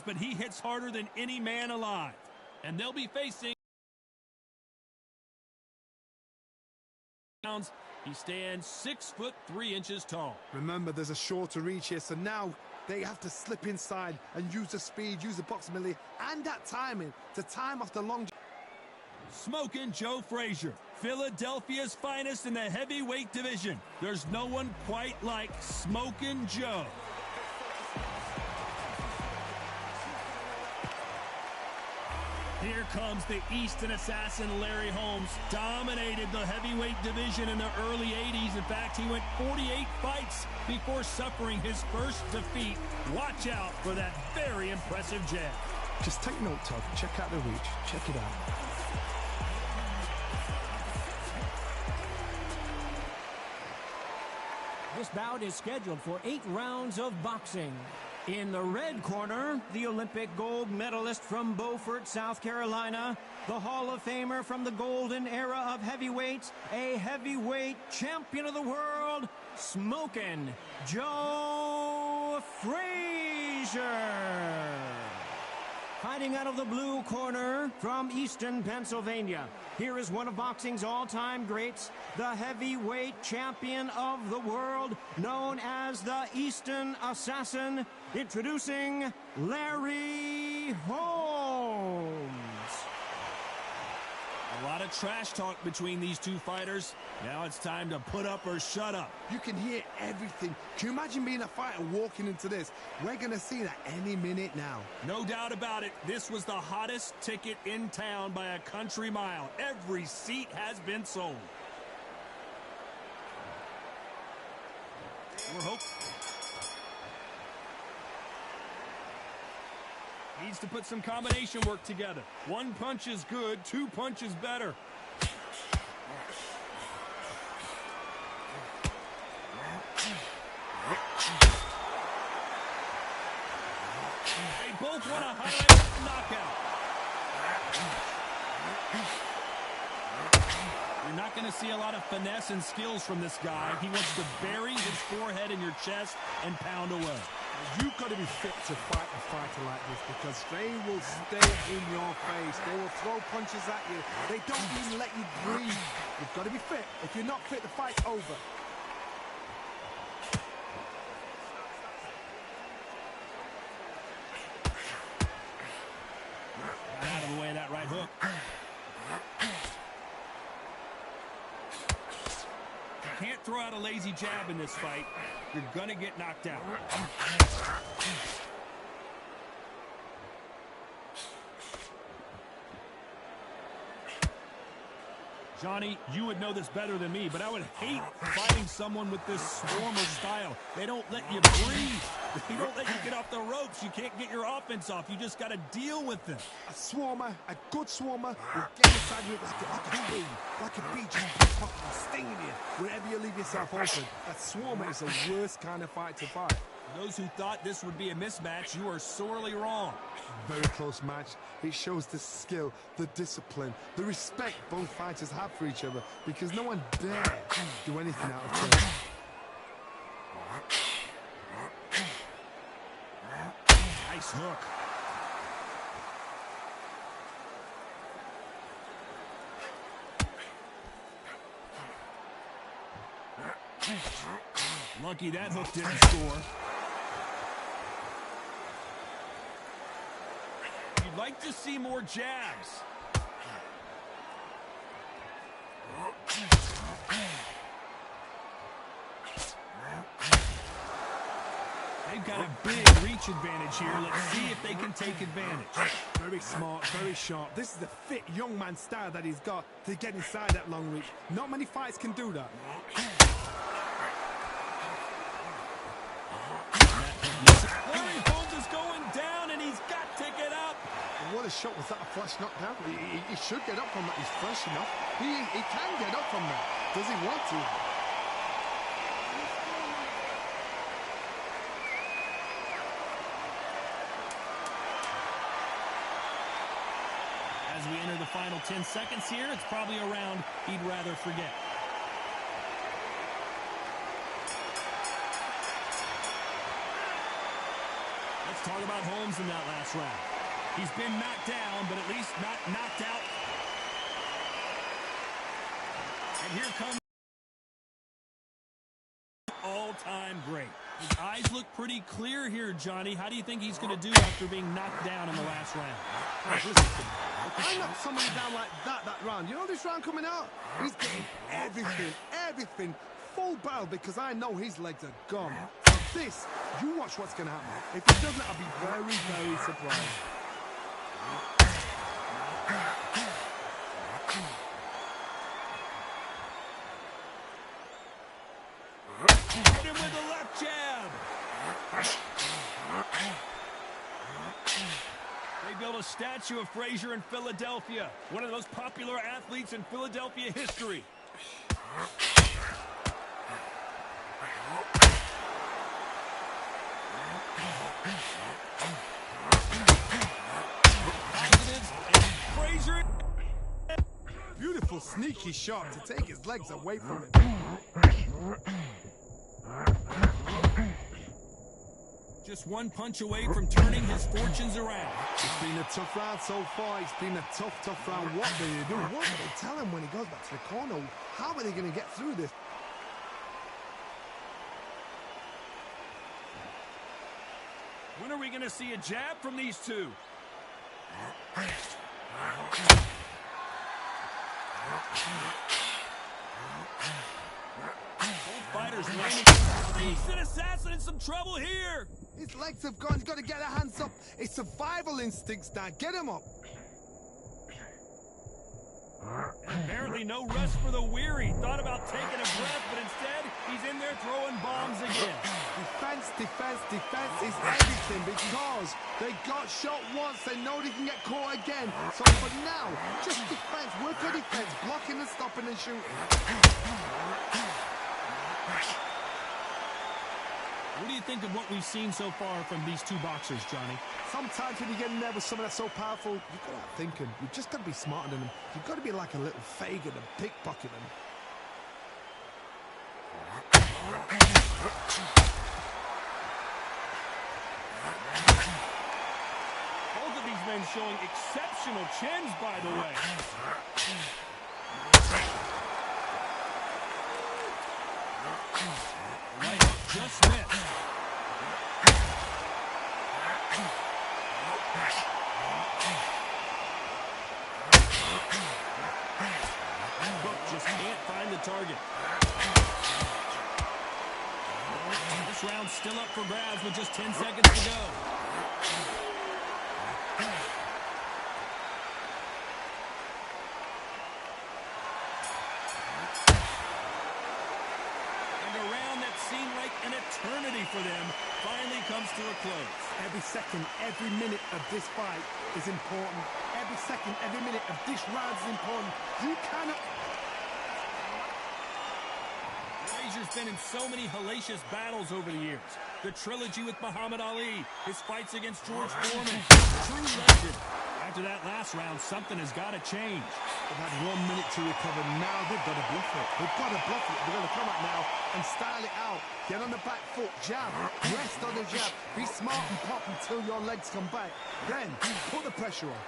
But he hits harder than any man alive. And they'll be facing. He stands 6'3" tall. Remember, there's a shorter reach here, so now they have to slip inside and use the speed, use the proximity, and that timing to time off the long. Smoking Joe Frazier, Philadelphia's finest in the heavyweight division. There's no one quite like Smoking Joe. Here comes the Easton assassin, Larry Holmes. Dominated the heavyweight division in the early 80s. In fact, he went 48 fights before suffering his first defeat. Watch out for that very impressive jab. Just take note, Todd. Check out the reach. Check it out. This bout is scheduled for 8 rounds of boxing. In the red corner, the Olympic gold medalist from Beaufort, South Carolina, the Hall of Famer from the golden era of heavyweights, a heavyweight champion of the world, Smokin' Joe Frazier. Fighting out of the blue corner from Easton, Pennsylvania, here is one of boxing's all-time greats, the heavyweight champion of the world, known as the Easton Assassin, introducing Larry Holmes. A lot of trash talk between these two fighters. Now it's time to put up or shut up. You can hear everything. Can you imagine being a fighter walking into this? We're going to see that any minute now. No doubt about it. This was the hottest ticket in town by a country mile. Every seat has been sold. We're hoping. Needs to put some combination work together. One punch is good, 2 punches better. They both want a highlight knockout. You're not going to see a lot of finesse and skills from this guy. He wants to bury his forehead in your chest and pound away. You've got to be fit to fight a fighter like this because they will stay in your face. They will throw punches at you. They don't even let you breathe. You've got to be fit. If you're not fit, the fight's over. Got out of the way of that right hook. You can't throw out a lazy jab in this fight. You're going to get knocked out. Johnny, you would know this better than me, but I would hate fighting someone with this swarmer style. They don't let you breathe. They don't let you get off the ropes. You can't get your offense off. You just got to deal with them. A swarmer, a good swarmer, will get inside you like a bee, just stinging you whenever you leave yourself open. A swarmer is the worst kind of fight to fight. Those who thought this would be a mismatch, you are sorely wrong. Very close match. It shows the skill, the discipline, the respect both fighters have for each other because no one dare do anything out of turn. Nice hook. Lucky that hook didn't score. You'd like to see more jabs. They've got a big reach advantage here. Let's see if they can take advantage. Very smart, very sharp. This is the fit young man style that he's got to get inside that long reach. Not many fights can do that. Larry Holmes is going down, and he's got to get up. What a shot. Was that a flash knockdown? He should get up from that. He's fresh enough. He can get up from that. Does he want to? As we enter the final 10 seconds here, it's probably a round he'd rather forget. Let's talk about Holmes in that last round. He's been knocked down, but at least not knocked out. And here comes all-time great. His eyes look pretty clear here, Johnny. How do you think he's going to do after being knocked down in the last round? I knocked somebody down like that round. You know this round coming out? He's getting everything full barrel because I know his legs are gone. So this, you watch what's going to happen. If he doesn't, I'll be very, very surprised. Hit him with the left jab. They built a statue of Frazier in Philadelphia, one of the most popular athletes in Philadelphia history. Frazier. Beautiful, sneaky shot to take his legs away from him. Just one punch away from turning his fortunes around. It's been a tough round so far. It's been a tough round. What do you do? What do they tell him when he goes back to the corner? How are they going to get through this? When are we going to see a jab from these two? Both fighters landing. Decent assassin in some trouble here. His legs have gone. He's got to get their hands up. It's survival instincts now. Get him up. Apparently no rest for the weary. Thought about taking a breath, but instead he's in there throwing bombs again. Defense is everything because they got shot once. They know they can get caught again. So for now, just defense. Work on defense. Blocking and stopping and shooting. What do you think of what we've seen so far from these two boxers, Johnny? Sometimes when you get in there with someone that's so powerful, you've got to start thinking. You've just got to be smarter than them. You've got to be like a little Fagin and pickpocket them. Both of these men showing exceptional chins, by the way. Right hook just missed. Hook just can't find the target. This round's still up for grabs with just 10 seconds to go. Seemed like an eternity for them finally comes to a close. Every second, every minute of this fight is important. Every second, every minute of this round is important. You cannot... Frazier's been in so many hellacious battles over the years. The trilogy with Muhammad Ali, his fights against George Foreman, true legend. After that last round, something has got to change. They've had 1 minute to recover. Now they've got to bluff it. They've got to bluff it. They're going to come out now and style it out. Get on the back foot, jab, rest on the jab. Be smart and pop until your legs come back. Then put the pressure on.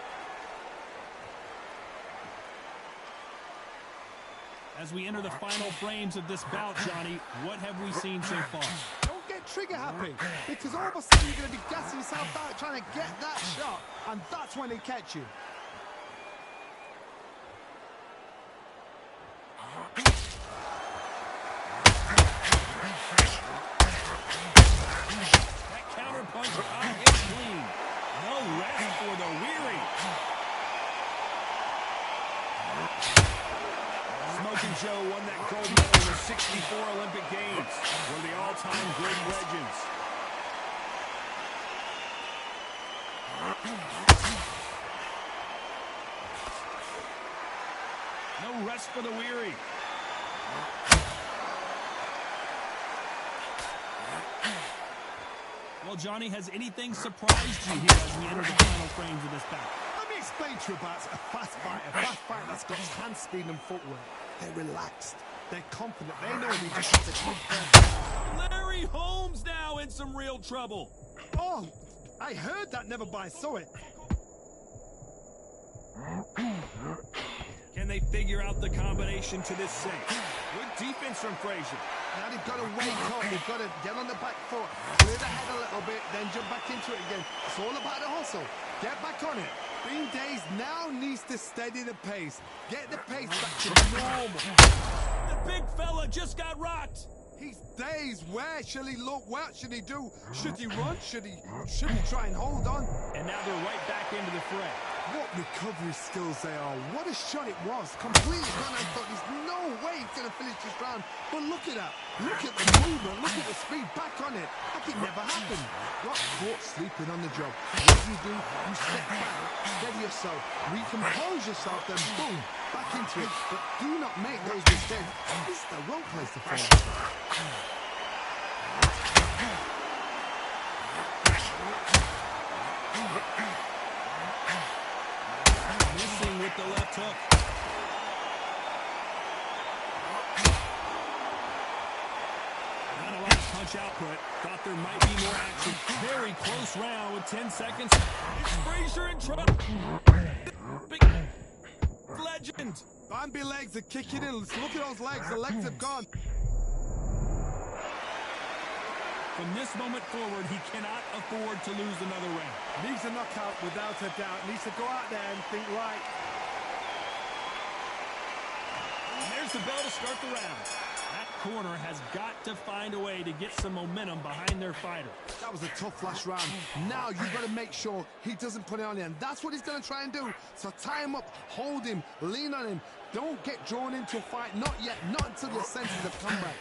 As we enter the final frames of this bout, Johnny, what have we seen so far? Don't get trigger happy, because all of a sudden you're going to be gassing yourself out trying to get that shot, and that's when they catch you. That counter punch hit clean. No rest for the weary. Smoking Joe won that gold medal in the '64 Olympic Games. One of the all-time great legends. No rest for the weary. Well, Johnny, has anything surprised you here as we enter the final frames of this bout? Let me explain to you about a fast fight that's got hand speed and footwork. They're relaxed. They're confident. They know they just have to keep them. Larry Holmes now in some real trouble. Oh, I heard that, never by saw it. Can they figure out the combination to this sink? Good defense from Frazier. Now they've got to wake up. They've got to get on the back foot, clear the head a little bit, then jump back into it again. It's all about the hustle. Get back on it. Green Days now needs to steady the pace. Get the pace back to normal. The big fella just got rocked. He's dazed. Where shall he look? What should he do? Should he run? Should he try and hold on? And now they're right back into the fray. What recovery skills they are. What a shot it was. Completely gone. I thought there's no way he's going to finish this round. But look at that. Look at the movement. Look at the speed. Back on it. Like it never happened. Got caught sleeping on the job. What do? You step back. Steady yourself. Recompose yourself. Then boom. Back into it. But do not make those mistakes. This is the wrong place to fall. With the left hook. Not a lot of punch output. Thought there might be more action. Very close round with 10 seconds. It's Frazier in trouble. Big legend. Bambi legs are kicking in. Look at those legs. The legs have gone. From this moment forward, he cannot afford to lose another round. Needs a knockout without a doubt. Needs to go out there and think right. And there's the bell to start the round. That corner has got to find a way to get some momentum behind their fighter. That was a tough last round. Now you've got to make sure he doesn't put it on him. That's what he's going to try and do. So tie him up, hold him, lean on him. Don't get drawn into a fight. Not yet. Not until your senses have come back.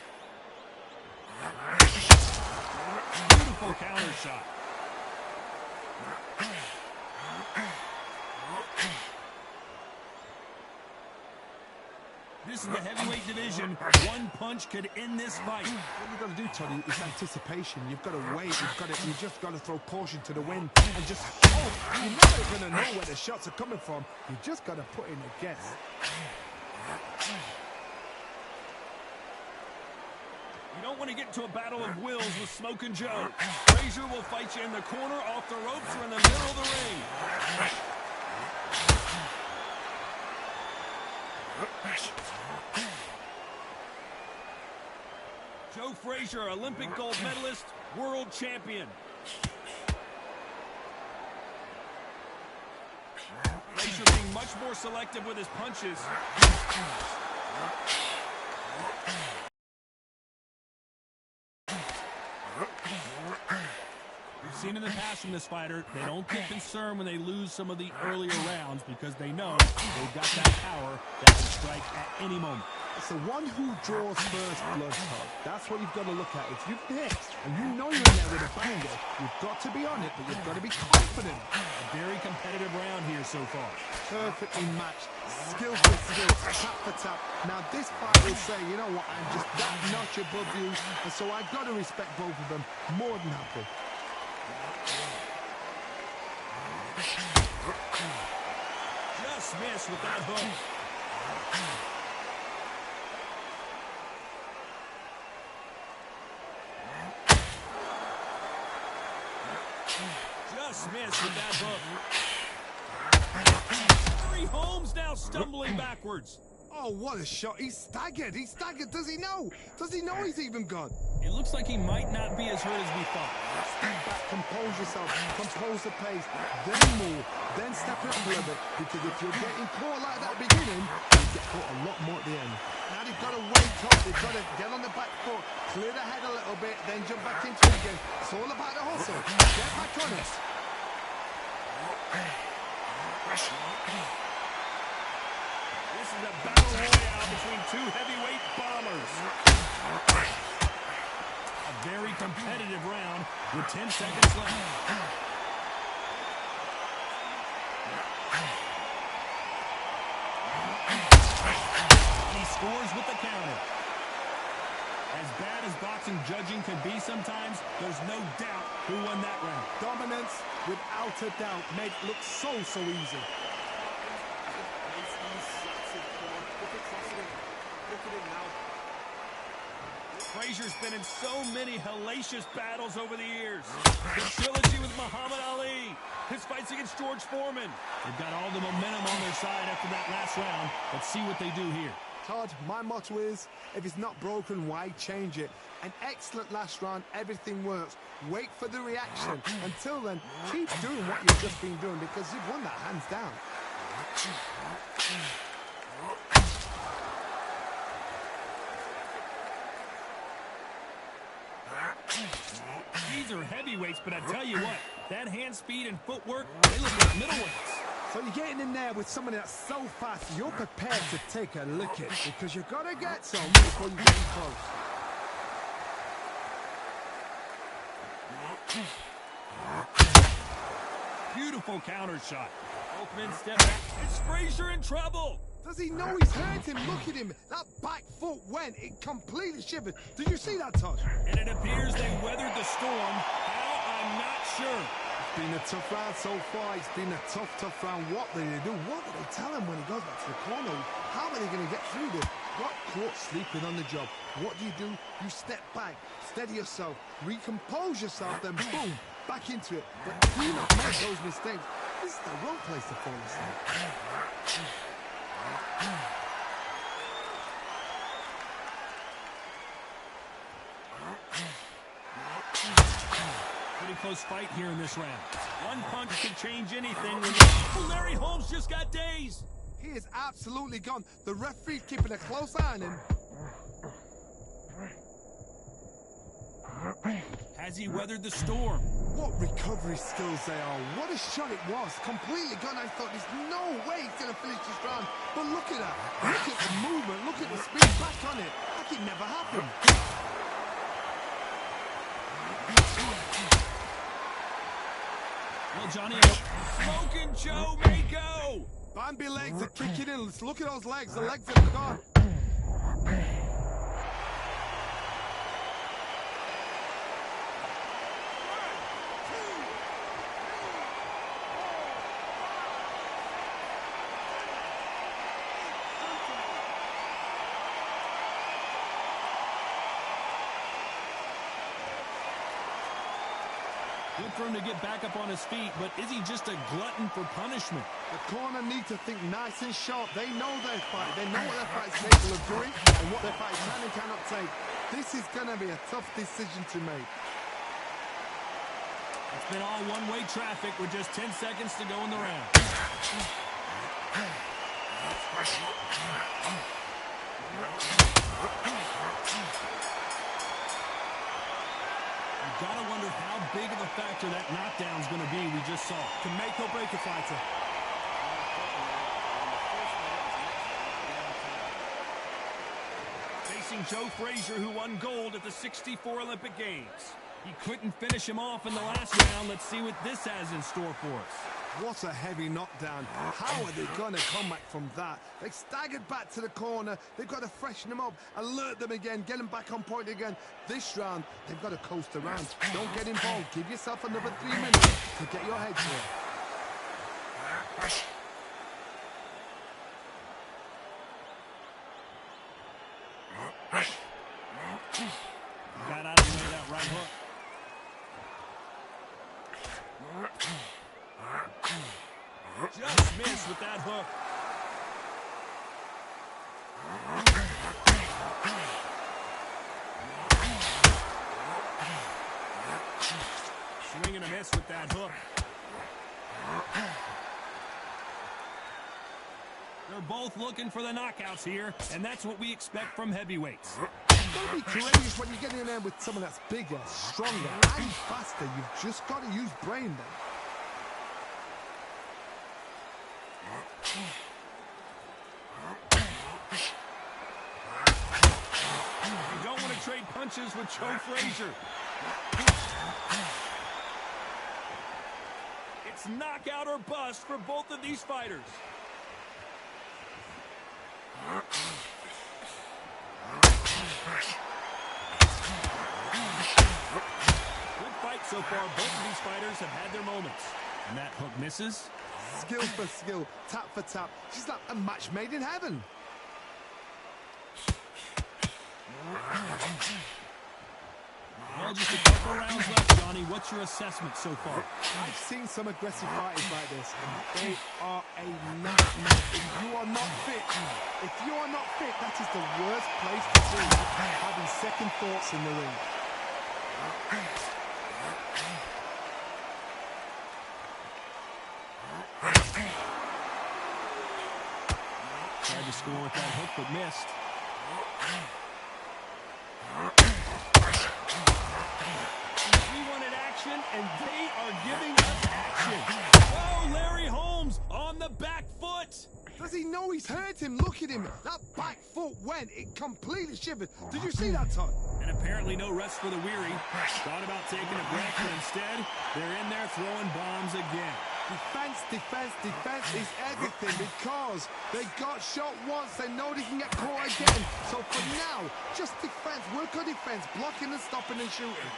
Beautiful counter shot. This is the heavyweight division. One punch could end this fight. What you've got to do, Tony, is anticipation. You've got to wait. You just got to throw caution to the wind and just hope. You're never going to know where the shots are coming from. You just got to put in a guess. You don't want to get into a battle of wills with Smokin' Joe. Frazier will fight you in the corner, off the ropes, or in the middle of the ring. Joe Frazier, Olympic gold medalist, world champion. Frazier being much more selective with his punches. We've seen in the past from this fighter, they don't get concerned when they lose some of the earlier rounds because they know they've got that power that can strike at any moment. It's the one who draws first blood, Todd. That's what you've got to look at. If you've hit and you know you're in there with a banger, you've got to be on it, but you've got to be confident. A very competitive round here so far. Perfectly matched. Skill for skill, tap for tap. Now this fight will say, you know what, I'm just that notch above you, and so I've got to respect both of them more than happy. Just missed with that hook. Just missed with that hook. Larry Holmes now stumbling backwards. Oh, what a shot. He's staggered. He's staggered. Does he know? Does he know he's even gone? It looks like he might not be as hurt as we thought. Step back, compose yourself, compose the pace, then move, then step it up a little bit. Because if you're getting caught like that at the beginning, you get caught a lot more at the end. Now they've got to wake up, they've got to get on the back foot, clear the head a little bit, then jump back into it again. It's all about the hustle. Get back on it. This is a battle royale between two heavyweight bombers. A very competitive round with 10 seconds left. He scores with the counter. As bad as boxing judging can be sometimes, there's no doubt who won that round. Dominance, without a doubt, made it look so easy. Frazier's been in so many hellacious battles over the years. The trilogy with Muhammad Ali, his fights against George Foreman. They've got all the momentum on their side after that last round. Let's see what they do here. Todd, my motto is, if it's not broken, why change it? An excellent last round, everything works. Wait for the reaction. Until then, keep doing what you've just been doing because you've won that hands down. These are heavyweights, but I tell you what, that hand speed and footwork, they look like middleweights. So you're getting in there with somebody that's so fast, you're prepared to take a look at it because you've got to get some before you get in close. Beautiful counter shot. Open step back. It's Frazier in trouble. Does he know he's hurt him? Look at him. That back foot went. It completely shivered. Did you see that, Todd? And it appears they weathered the storm. How? I'm not sure. It's been a tough round so far. It's been a tough round. What do they do? What do they tell him when he goes back to the corner? How are they going to get through this? Got caught sleeping on the job. What do? You step back, steady yourself, recompose yourself, then boom, back into it. But do not make those mistakes. This is the wrong place to fall asleep. Pretty close fight here in this round. One punch could change anything. Larry Holmes just got dazed. He is absolutely gone. The referee's keeping a close eye on him. Has he weathered the storm? What recovery skills they are. What a shot it was. Completely gone. I thought there's no way he's going to finish this round. But look at that. Look at the movement. Look at the speed back on it. Like it never happened. Well, Johnny, Smoking Joe may go. Bambi legs are kicking in. Let's look at those legs. The legs have gone. Good for him to get back up on his feet, but is he just a glutton for punishment? The corner need to think nice and sharp. They know their fight. They know what their fight is capable of doing and what their fight can and cannot take. This is going to be a tough decision to make. It's been all one-way traffic with just 10 seconds to go in the round. You gotta wonder how big of a factor that knockdown's gonna be we just saw. To make or break a fighter. Facing Joe Frazier, who won gold at the '64 Olympic Games. He couldn't finish him off in the last round. Let's see what this has in store for us. What a heavy knockdown. How are they going to come back from that? They staggered back to the corner. They've got to freshen them up, alert them again, get them back on point again. This round, they've got to coast around. Don't get involved. Give yourself another 3 minutes to get your head clear. Got out of the way of that right hook. Just missed with that hook. Swing and a miss with that hook. They're both looking for the knockouts here, and that's what we expect from heavyweights. Don't be courageous when you get in there with someone that's bigger, stronger, and faster. You've just got to use brain then. You don't want to trade punches with Joe Frazier. It's knockout or bust for both of these fighters. Good fight so far. Both of these fighters have had their moments. And that hook misses. Skill for skill, tap for tap. She's like a match made in heaven. Well, just a couple rounds left, Johnny. What's your assessment so far? I've seen some aggressive fighters like this, and they are a nightmare. If you are not fit, that is the worst place to be, having second thoughts in the ring. Tried to score with that hook, but missed. We wanted action, and they are giving us action. Oh, Larry Holmes on the back foot. Does he know he's hurt him? Look at him. That back foot went. It completely shivered. Did you see that, Todd? And apparently no rest for the weary. Thought about taking a break, but instead, they're in there throwing bombs again. Defense, defense, defense is everything because they got shot once. They know they can get caught again. So for now, just defense. Work on defense. Blocking and stopping and shooting.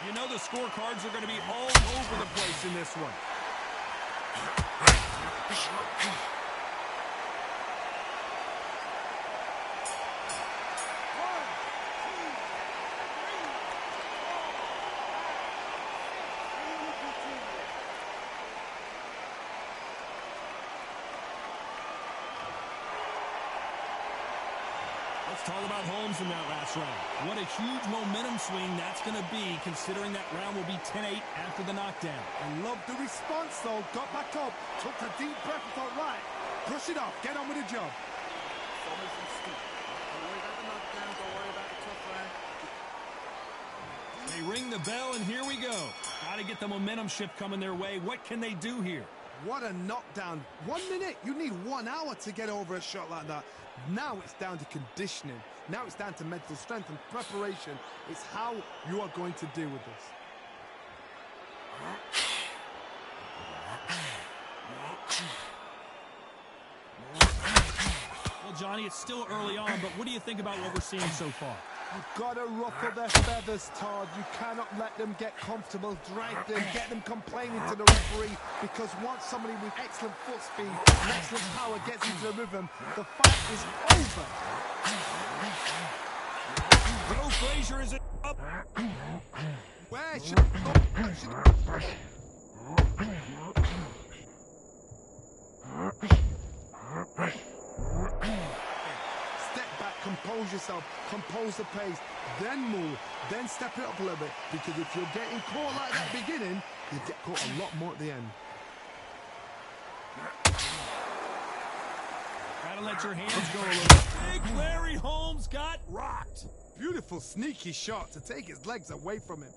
You know the scorecards are going to be all over the place in this one. Let's talk about Holmes in that last round. What a huge momentum swing that's going to be, considering that round will be 10-8 after the knockdown. I love the response, though. Got back up, took a deep breath and thought, right, brush it off, get on with the job. Don't worry about the knockdown, don't worry about the tough round. They ring the bell, and here we go. Got to get the momentum shift coming their way. What can they do here? What a knockdown. 1 minute. You need 1 hour to get over a shot like that. Now it's down to conditioning. Now it's down to mental strength and preparation. It's how you are going to deal with this. Well, Johnny, it's still early on, but what do you think about what we're seeing so far? You've got to ruffle their feathers, Todd. You cannot let them get comfortable, drag them, get them complaining to the referee, because once somebody with excellent foot speed and excellent power gets into the rhythm, the fight is over. Joe Frazier is up. Where should it go? Step back, compose yourself, compose the pace, then move, then step it up a little bit, because if you're getting caught like that beginning, you get caught a lot more at the end. Gotta let your hands go a little. Big Larry Holmes got rocked. Beautiful, sneaky shot to take his legs away from him.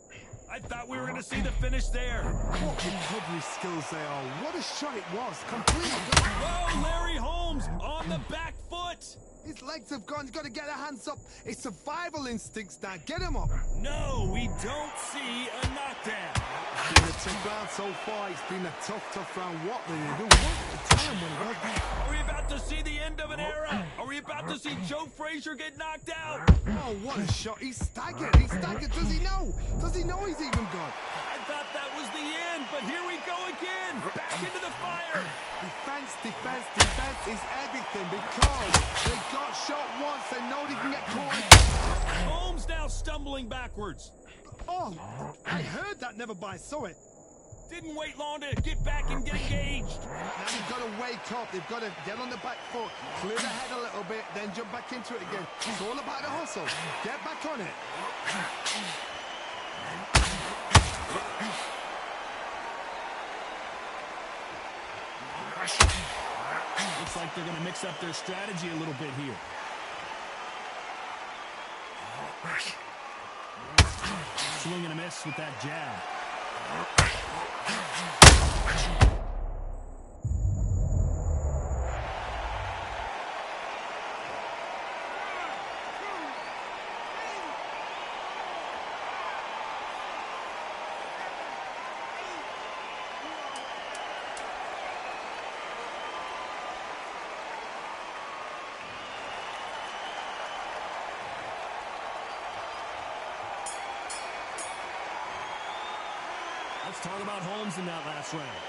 I thought we were going to see the finish there. What recovery skills they are. What a shot it was. Completely. Whoa, Larry Holmes on the back foot. His legs have gone. He's got to get their hands up. It's survival instincts now. Get him up. No, we don't see a knockdown. It's been a tough round so far. It's been a tough round. What will you do? What's the time when it was? Are we about to see the end of an era? Are we about to see Joe Frazier get knocked out? Oh, what a shot. He's staggered. He's staggered. Does he know? Does he know he's even gone? I thought that was the end, but here we go again. Back into the fire. Defense, defense, defense is everything, because they got shot once. They know they can get caught. Holmes now stumbling backwards. Oh, I heard that, never by saw it. Didn't wait long to get back and get engaged. Now they've got to wake up. They've got to get on the back foot, clear the head a little bit, then jump back into it again. It's all about the hustle. Get back on it. Looks like they're going to mix up their strategy a little bit here. Swing and a miss with that jab. Let's talk about Holmes in that last round.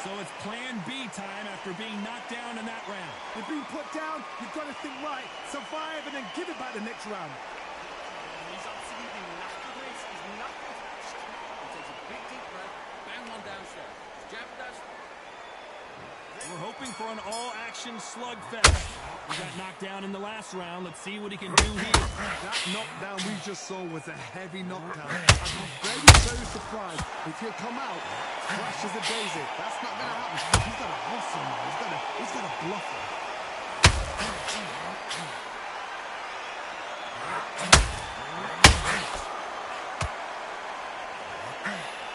So it's plan B time after being knocked down in that round. You've been put down, you've got to think right, survive, and then give it back the next round. He's absolutely knackered, mate. We're hoping for an all-action slugfest. He got knocked down in the last round. Let's see what he can do here. That knockdown we just saw was a heavy knockdown. I'd be very surprised if he'll come out fresh as a daisy. That's not going to happen. He's got to hustle, man. He's got to bluff him.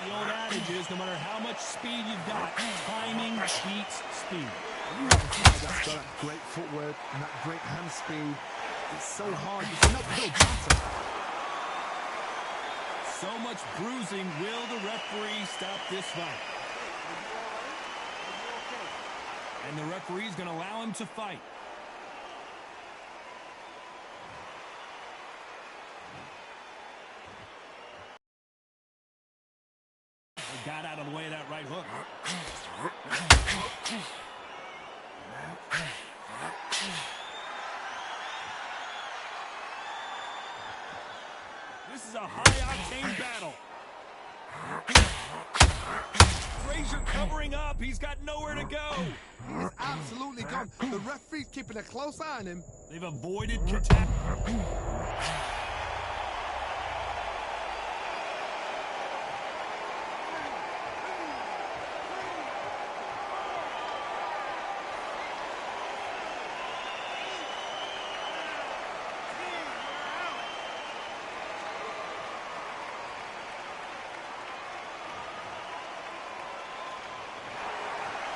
The old adage is no matter how much speed you've got, timing beats speed. You have a guy that's got that great footwork and that great hand speed. It's so hard. It's an uphill battle. So much bruising. Will the referee stop this fight? And the referee's going to allow him to fight. He got out of the way of that right hook. This is a high-octane battle. Frazier covering up. He's got nowhere to go. He's absolutely gone. The referee's keeping a close eye on him. They've avoided catastrophe.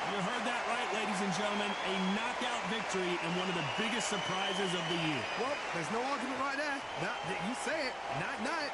You heard that right, ladies and gentlemen. A knockout victory and one of the biggest surprises of the year. Well, there's no argument right there. You say it. Night-night.